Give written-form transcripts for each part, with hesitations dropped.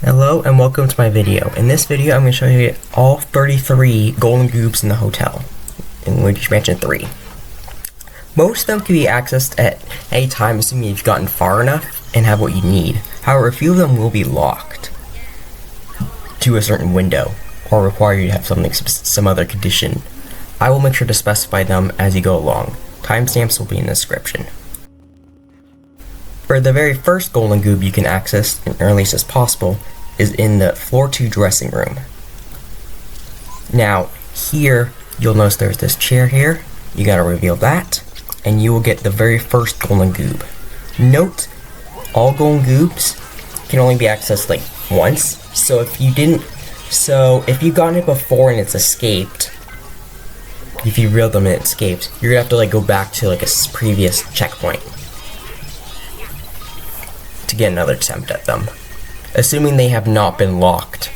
Hello and welcome to my video. In this video I'm going to show you all 33 golden goobs in the hotel in Luigi's Mansion 3. Most of them can be accessed at any time assuming you've gotten far enough and have what you need. However, a few of them will be locked to a certain window or require you to have some other condition. I will make sure to specify them as you go along. Timestamps will be in the description. For the very first golden goob you can access as earliest as possible is in the floor 2 dressing room. Now here you'll notice there's this chair here. You gotta reveal that and you will get the very first golden goob. Note, all golden goobs can only be accessed like once, so if you've gotten it before and it's escaped, if you reeled them and it escaped, you're gonna have to like go back to like a previous checkpoint to get another attempt at them. Assuming they have not been locked.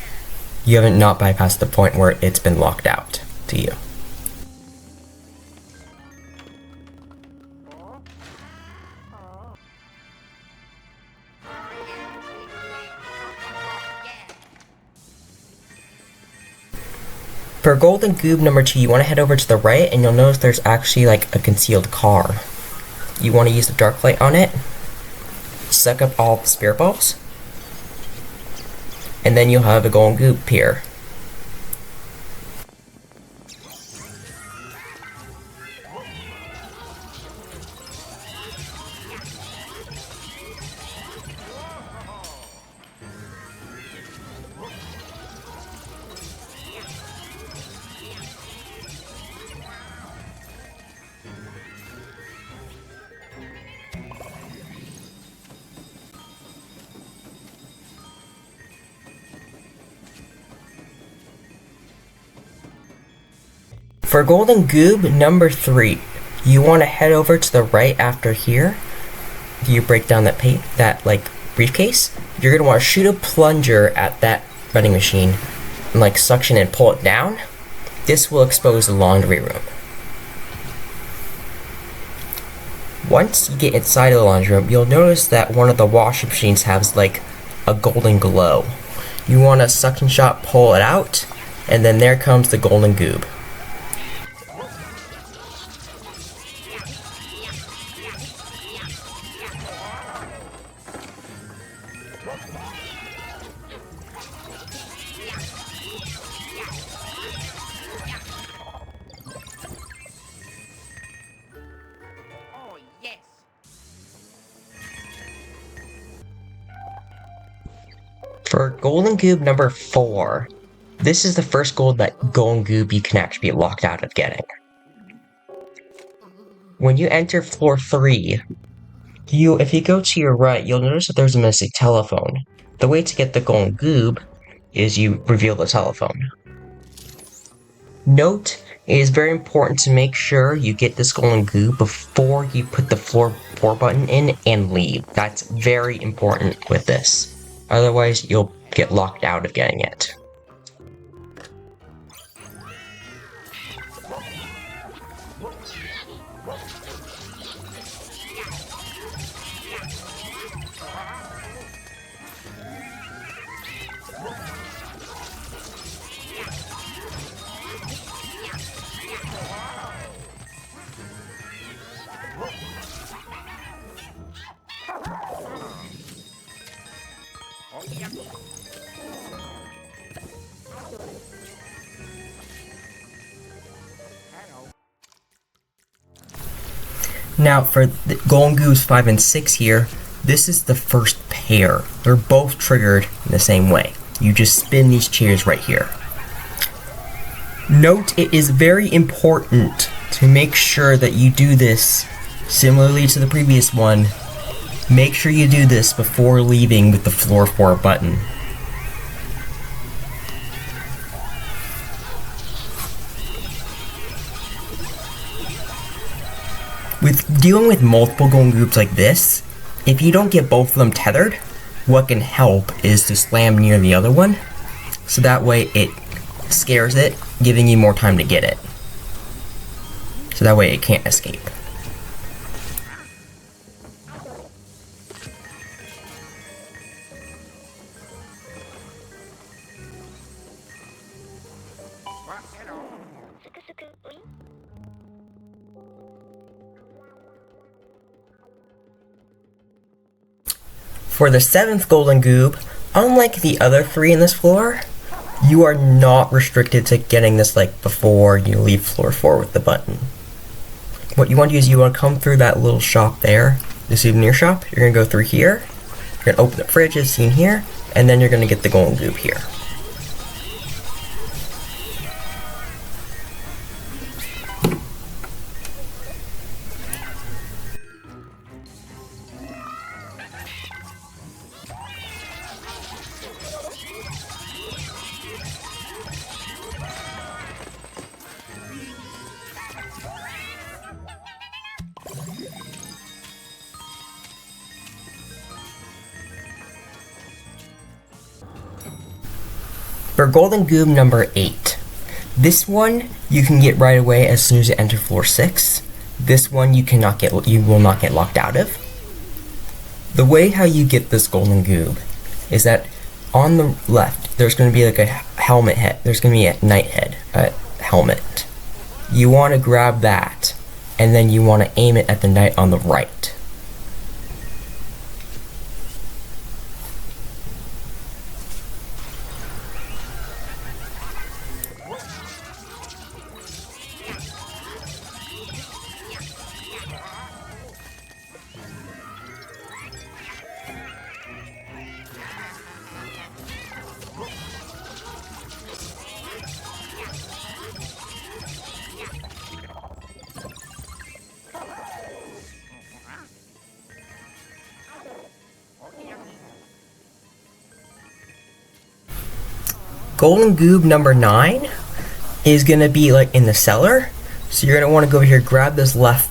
You haven't not bypassed the point where it's been locked out to you. For golden goob number 2, you want to head over to the right and you'll notice there's actually like a concealed car. You want to use the dark light on it, suck up all the spirit balls, and then you'll have a golden goob appear. For golden goob number 3, you want to head over to the right after here. If you break down that briefcase, you're going to want to shoot a plunger at that vending machine and like suction and pull it down. This will expose the laundry room. Once you get inside of the laundry room, you'll notice that one of the washing machines has like a golden glow. You want to suction shot pull it out, and then there comes the golden goob. For golden goob number 4, this is the first golden goob you can actually be locked out of getting. When you enter floor 3, if you go to your right, you'll notice that there's a missing telephone. The way to get the golden goob is you reveal the telephone. Note, it is very important to make sure you get this golden goob before you put the floor 4 button in and leave. That's very important with this. Otherwise, you'll get locked out of getting it. Now for the golden goobs 5 and 6 here, this is the first pair. They're both triggered in the same way. You just spin these chairs right here. Note, it is very important to make sure that you do this similarly to the previous one. Make sure you do this before leaving with the floor 4 button. With dealing with multiple golden goobs like this, if you don't get both of them tethered, what can help is to slam near the other one, so that way it scares it, giving you more time to get it. So that way it can't escape. For the 7th golden goob, unlike the other 3 in this floor, you are not restricted to getting this like before you leave floor 4 with the button. What you want to do is you want to come through that little shop there, the souvenir shop. You're going to go through here, you're going to open the fridge as seen here, and then you're going to get the golden goob here. For golden goob number 8, this one you can get right away as soon as you enter floor 6. This one you will not get locked out of. The way how you get this golden goob is that on the left there's going to be like a helmet head. There's going to be a knight head, a helmet. You want to grab that, and then you want to aim it at the knight on the right. Golden goob number 9 is going to be like in the cellar. So you're going to want to go over here, grab this left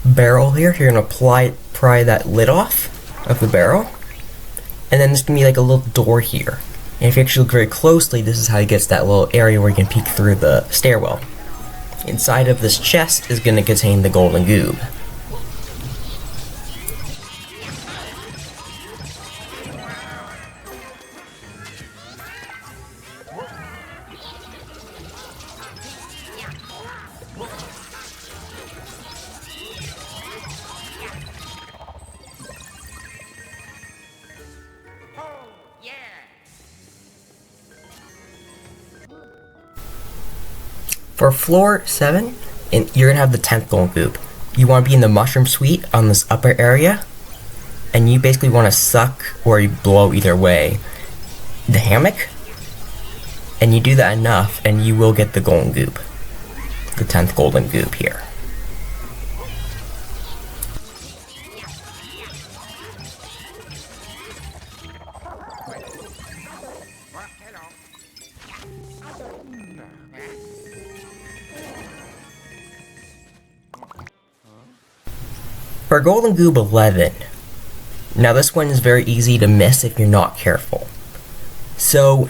barrel here. You're going to pry that lid off of the barrel. And then there's going to be like a little door here. And if you actually look very closely, this is how it gets that little area where you can peek through the stairwell. Inside of this chest is going to contain the golden goob. For floor 7, you're going to have the 10th golden goob. You want to be in the mushroom suite on this upper area, and you basically want to suck or you blow either way the hammock, and you do that enough and you will get the golden goob, the 10th golden goob here. For golden goob 11, now this one is very easy to miss if you're not careful. So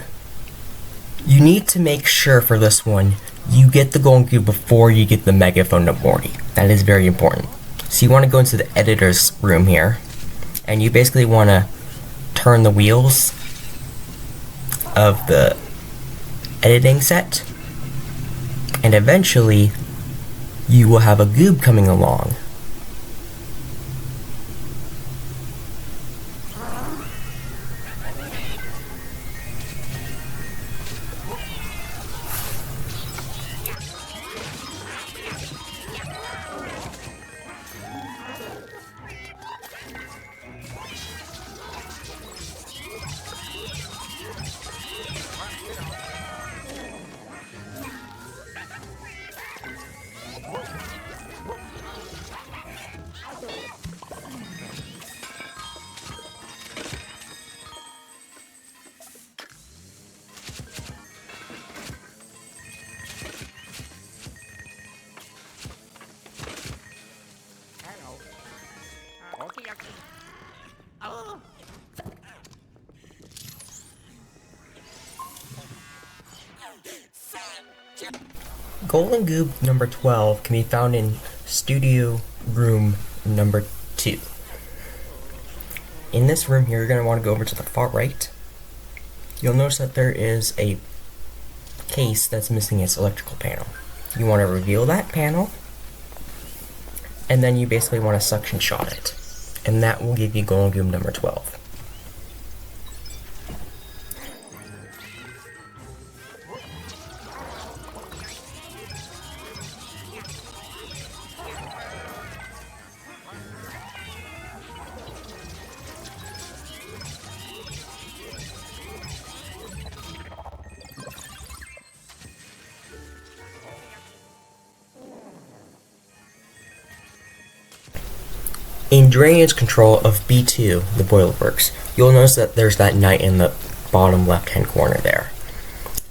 you need to make sure for this one you get the golden goob before you get the megaphone of Morty. That is very important. So you want to go into the editor's room here, and you basically want to turn the wheels of the editing set, and eventually you will have a goob coming along. Golden goob number 12 can be found in studio room number 2. In this room here, you're going to want to go over to the far right. You'll notice that there is a case that's missing its electrical panel. You want to reveal that panel, and then you basically want to suction shot it. And that will give you Golden Goob number 12. In drainage control of B2, the boiler works, you'll notice that there's that knight in the bottom left hand corner there.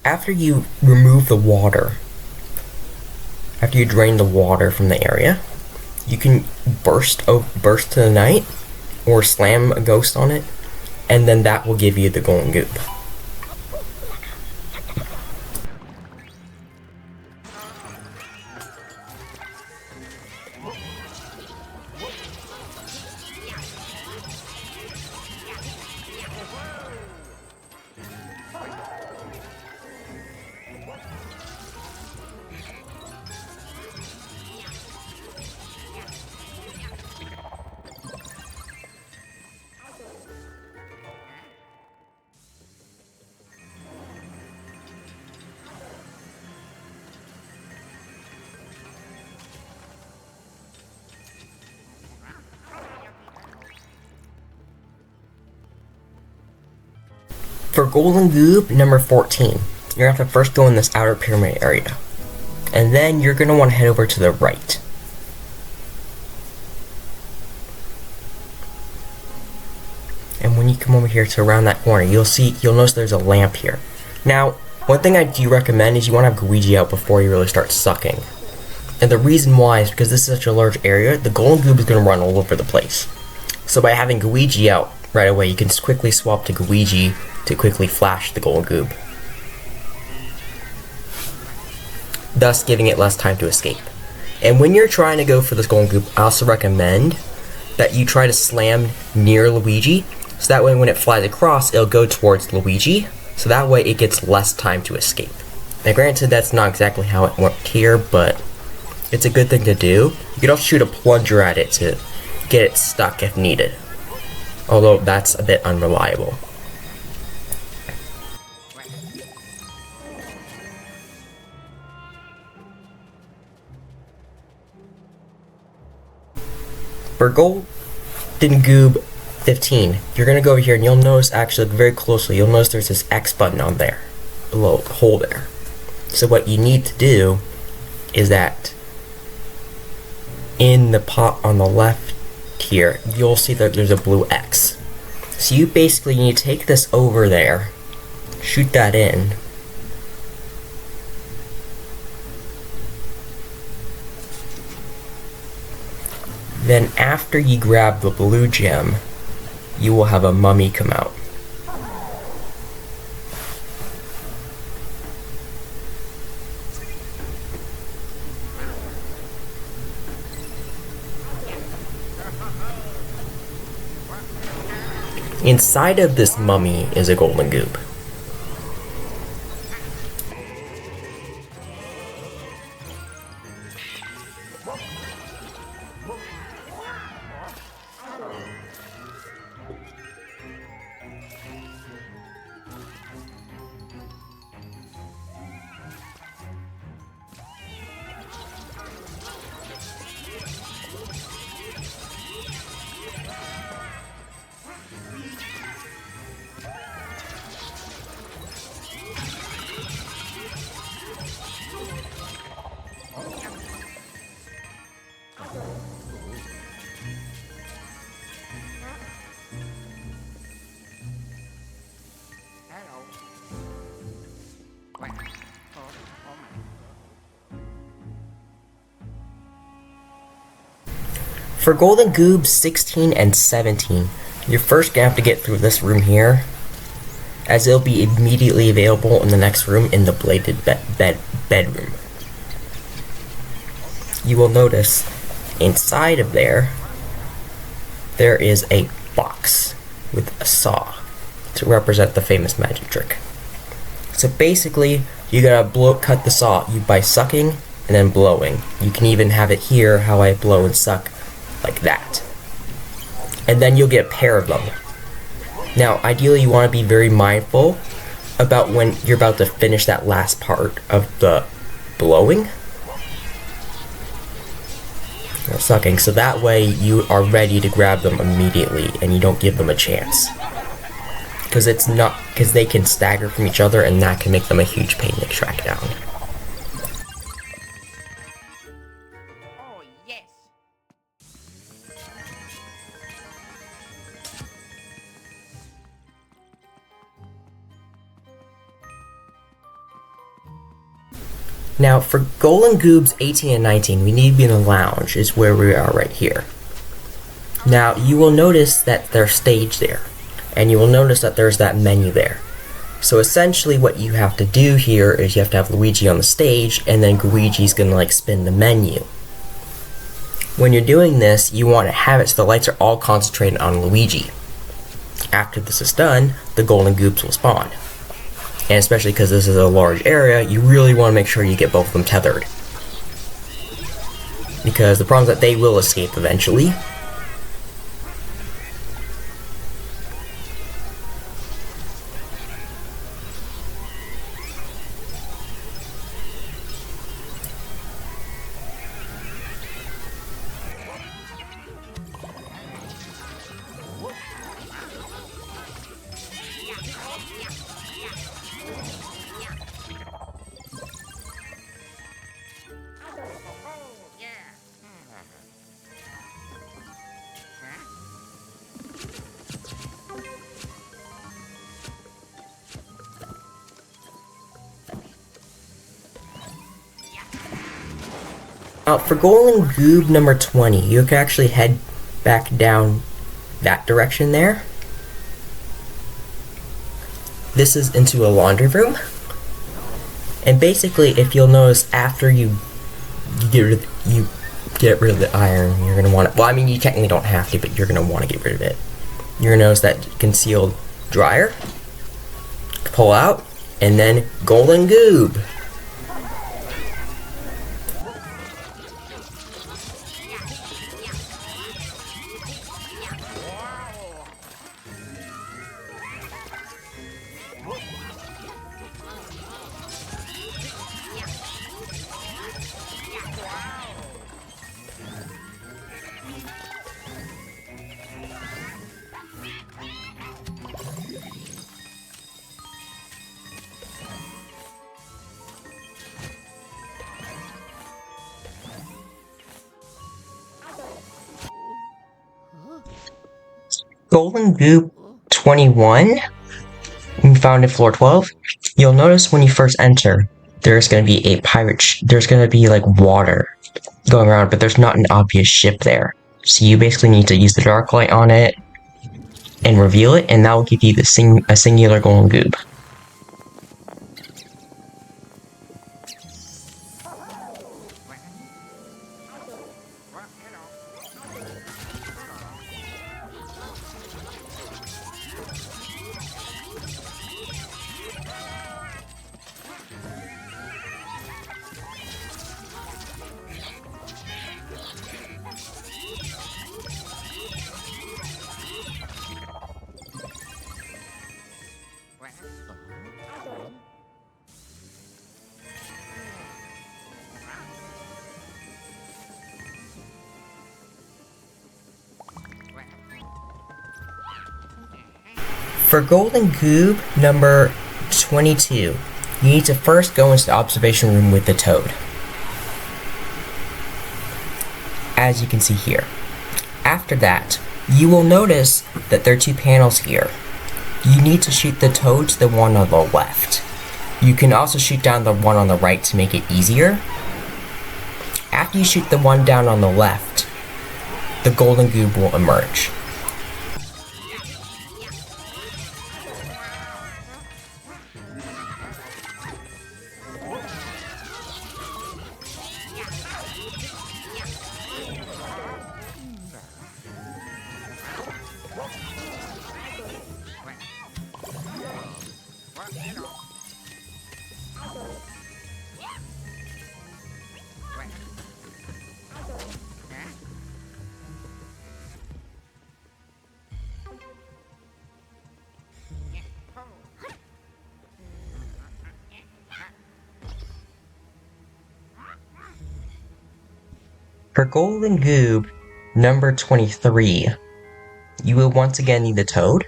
After you remove the water, after you drain the water from the area, you can burst to the knight or slam a ghost on it, and then that will give you the Golden Goob. For Golden Goob number 14, you're going to have to first go in this outer pyramid area. And then you're going to want to head over to the right. And when you come over here to around that corner, you'll notice there's a lamp here. Now, one thing I do recommend is you want to have Luigi out before you really start sucking. And the reason why is because this is such a large area, the Golden Goob is going to run all over the place. So by having Luigi out right away, you can just quickly swap to Luigi to quickly flash the Golden Goob, thus giving it less time to escape. And when you're trying to go for this Golden Goob, I also recommend that you try to slam near Luigi, so that way when it flies across, it'll go towards Luigi, so that way it gets less time to escape. Now granted, that's not exactly how it worked here, but it's a good thing to do. You could also shoot a plunger at it to get it stuck if needed, although that's a bit unreliable. For Golden Goob 15, you're going to go over here and you'll notice, actually look very closely, you'll notice there's this X button on there, below the hole there. So what you need to do is that in the pot on the left here, you'll see that there's a blue X. So you basically need to take this over there, shoot that in, then after you grab the blue gem, you will have a mummy come out. Inside of this mummy is a Golden Goob. For Golden Goob 16 and 17, you're first going to have to get through this room here, as it'll be immediately available in the next room in the bladed bedroom. You will notice inside of there is a box with a saw to represent the famous magic trick. So basically, you gotta cut the saw by sucking and then blowing. You can even have it here, how I blow and suck, like that. And then you'll get a pair of them. Now, ideally, you want to be very mindful about when you're about to finish that last part of the blowing or sucking, so that way you are ready to grab them immediately and you don't give them a chance. Because they can stagger from each other, and that can make them a huge pain to track down. Oh, yes. Now, for Golden Goobs 18 and 19, we need to be in the lounge, is where we are right here. Now, you will notice that there's stage there, and you will notice that there's that menu there. So essentially what you have to do here is you have to have Luigi on the stage, and then Luigi's gonna like spin the menu. When you're doing this, you want to have it so the lights are all concentrated on Luigi. After this is done, the Golden Goobs will spawn. And especially because this is a large area, you really want to make sure you get both of them tethered. Because the problem is that they will escape eventually. Now, for Golden Goob number 20, you can actually head back down that direction there. This is into a laundry room. And basically, if you'll notice, after you get rid of the iron, you're going to want it. Well, I mean, you technically don't have to, but you're going to want to get rid of it. You're going to notice that concealed dryer. Pull out, and then Golden Goob. Golden Goop 21, we found in floor 12. You'll notice when you first enter, there's going to be a there's going to be like water going around, but there's not an obvious ship there. So you basically need to use the dark light on it and reveal it, and that will give you a singular Golden Goob. For Golden Goob number 22, you need to first go into the observation room with the toad. As you can see here. After that, you will notice that there are two panels here. You need to shoot the toad to the one on the left. You can also shoot down the one on the right to make it easier. After you shoot the one down on the left, the Golden Goob will emerge. For Golden Goob number 23, you will once again need the toad.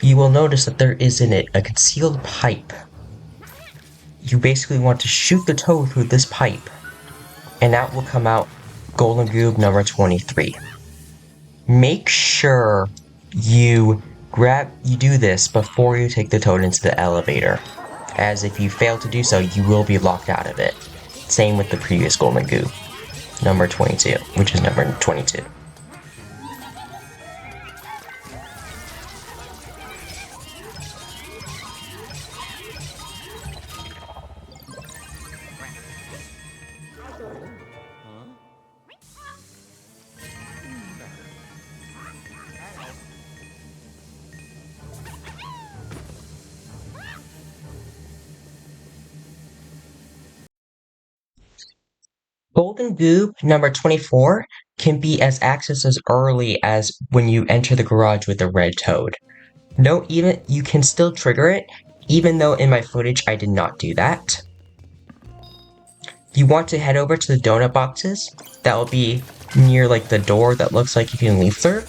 You will notice that there is in it a concealed pipe. You basically want to shoot the toad through this pipe, and out will come out Golden Goob number 23. Make sure you do this before you take the toad into the elevator, as if you fail to do so, you will be locked out of it. Same with the previous Golden Goob, number 22, which is number 22. Golden Goob number 24 can be accessed as early as when you enter the garage with the red toad. Note, even you can still trigger it, even though in my footage I did not do that. You want to head over to the donut boxes. That will be near like the door that looks like you can leave through.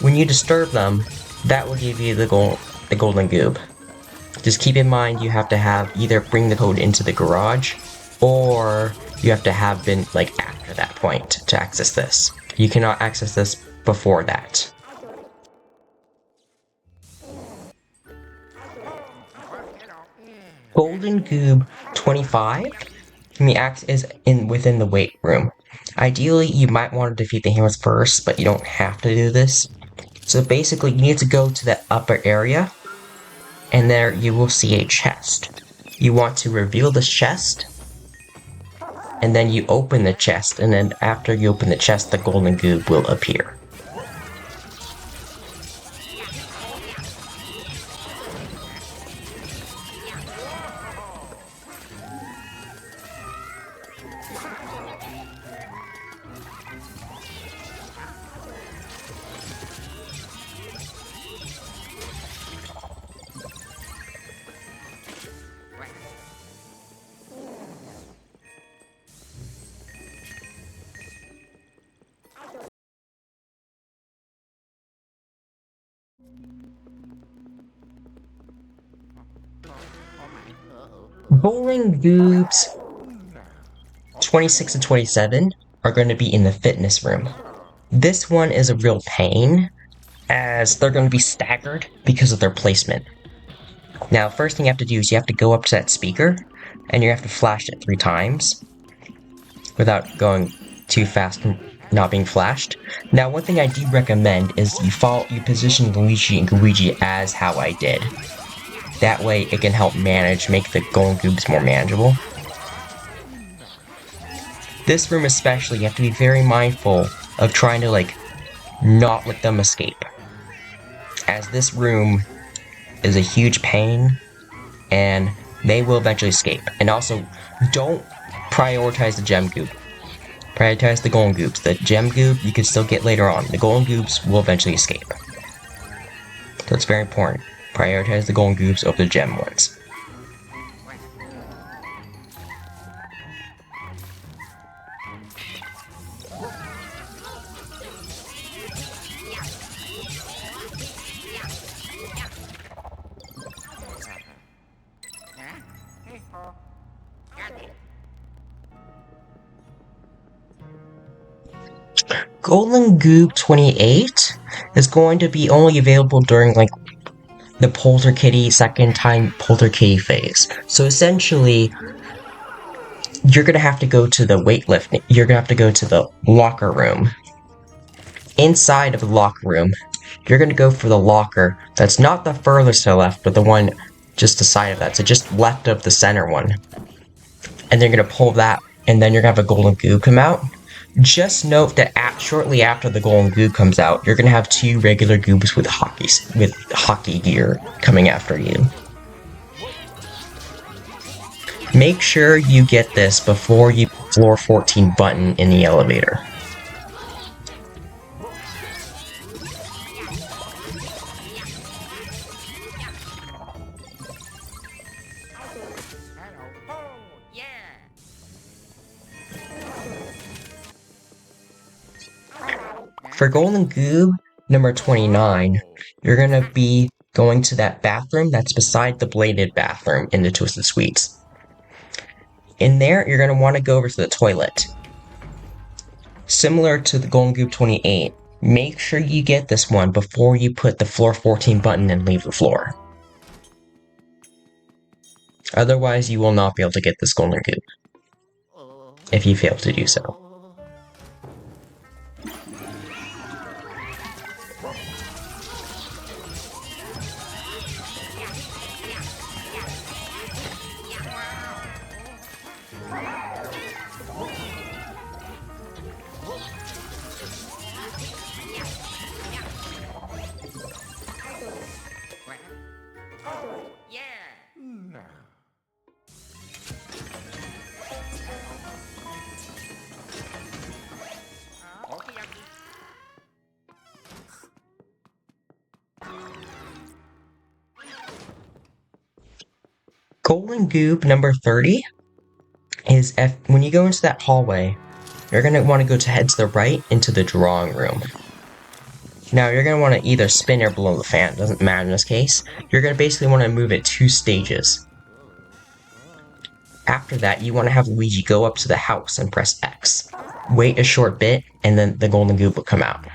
When you disturb them, that will give you the Golden Goob. Just keep in mind you have to either bring the toad into the garage, or you have to have been like after that point to access this. You cannot access this before that. Golden Goob 25 can be accessed within the weight room. Ideally, you might want to defeat the hammers first, but you don't have to do this. So basically, you need to go to the upper area, and there you will see a chest. You want to reveal this chest, and then you open the chest, and then after you open the chest, the Golden Goob will appear. Golden Goobs 26 and 27 are going to be in the fitness room. This one is a real pain, as they're going to be staggered because of their placement. Now, first thing you have to do is you have to go up to that speaker, and you have to flash it 3 times without going too fast and not being flashed. Now, one thing I do recommend is you position Luigi and Luigi as how I did. That way it can help make the Golden Goobs more manageable. This room especially, you have to be very mindful of trying to not let them escape, as this room is a huge pain and they will eventually escape. And also, don't prioritize the gem goob. Prioritize the Golden Goobs. The gem goob you can still get later on. The Golden Goobs will eventually escape. So it's very important. Prioritize the Golden Goobs over the gem ones. Golden Goob 28 is going to be only available during the Polterkitty second time Polterkitty phase. So essentially, you're gonna have to go to the weightlifting. You're gonna have to go to the locker room. Inside of the locker room, you're gonna go for the locker that's not the furthest to the left, but the one just the side of that. So just left of the center one. And they're gonna pull that, and then you're gonna have a Golden Goob come out. Just note that shortly after the Golden Goob comes out, you're gonna have 2 regular Goobs with hockey gear coming after you. Make sure you get this before you floor 14 button in the elevator. For Golden Goob number 29, you're gonna be going to that bathroom that's beside the bladed bathroom in the Twisted Suites. In there, you're gonna want to go over to the toilet. Similar to the Golden Goob 28, make sure you get this one before you put the floor 14 button and leave the floor. Otherwise, you will not be able to get this Golden Goob if you fail to do so. Golden Goob number 30 is when you go into that hallway, you're going to want to head to the right into the drawing room. Now you're going to want to either spin or blow the fan, doesn't matter in this case. You're going to basically want to move it 2 stages. After that, you want to have Luigi go up to the house and press X. Wait a short bit, and then the Golden Goob will come out.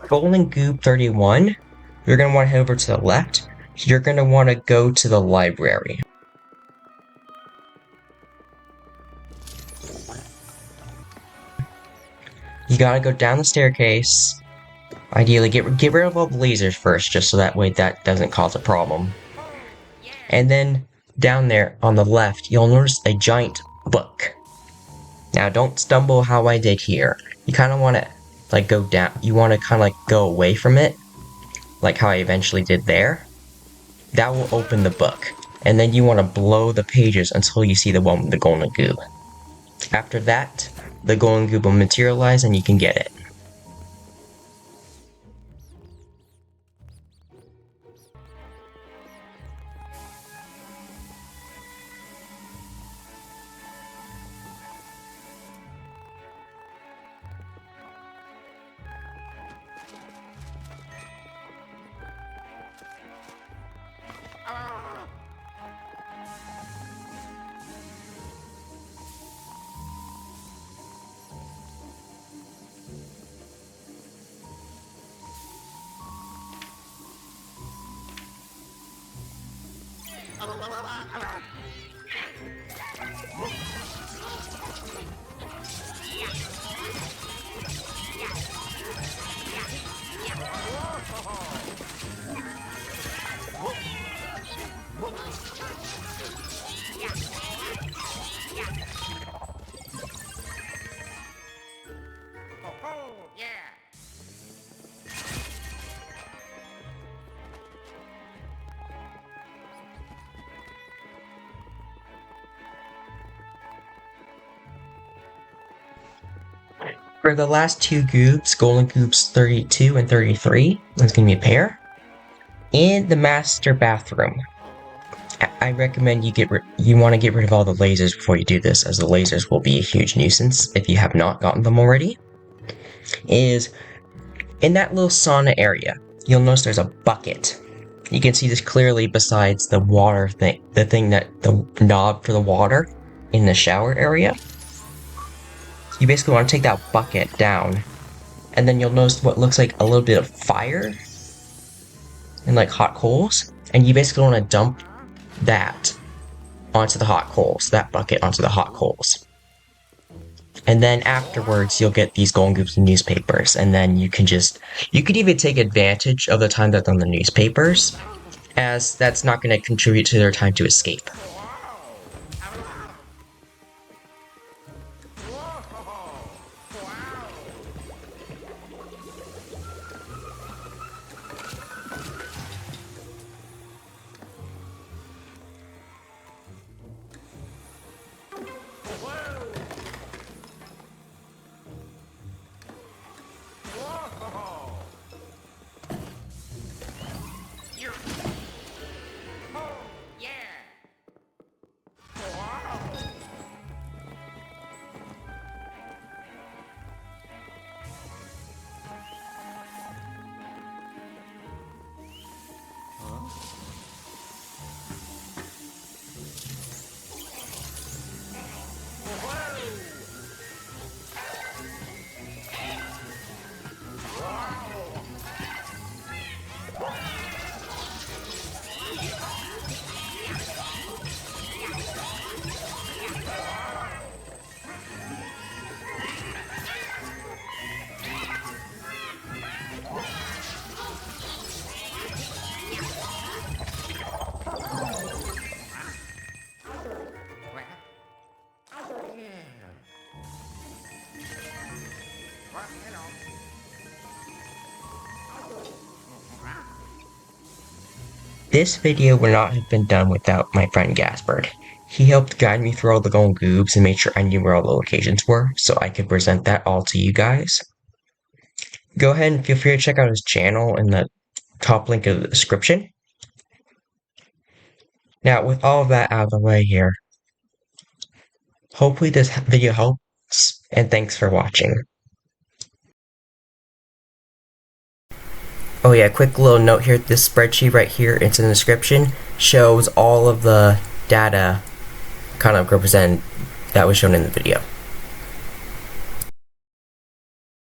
Golden Goob 31, you're going to want to head over to the left. You're going to want to go to the library. You gotta go down the staircase. Ideally, get rid of all the lasers first, just so that way that doesn't cause a problem. And then, down there on the left, you'll notice a giant book. Now, don't stumble how I did here. You kind of want to, like, go down. You want to kind of, like, go away from it. Like how I eventually did there. That will open the book. And then you want to blow the pages until you see the one with the Golden Goob. After that, the Golden Goob will materialize and you can get it. For the last 2 Goobs, Golden Goobs 32 and 33, there's going to be a pair. In the master bathroom, I recommend you want to get rid of all the lasers before you do this, as the lasers will be a huge nuisance if you have not gotten them already. Is in that little sauna area, you'll notice there's a bucket. You can see this clearly besides the water thing, the knob for the water in the shower area. You basically want to take that bucket down, and then you'll notice what looks like a little bit of fire and like hot coals, and you basically want to dump that onto the hot coals, that bucket onto the hot coals. And then afterwards, you'll get these golden goobs and newspapers, and then you could even take advantage of the time that's on the newspapers, as that's not going to contribute to their time to escape. This video would not have been done without my friend Gaspard. He helped guide me through all the golden goobs and made sure I knew where all the locations were, so I could present that all to you guys. Go ahead and feel free to check out his channel in the top link of the description. Now, with all of that out of the way here, hopefully this video helps, and thanks for watching. Oh yeah, quick little note here, this spreadsheet right here, it's in the description, shows all of the data kind of represented that was shown in the video.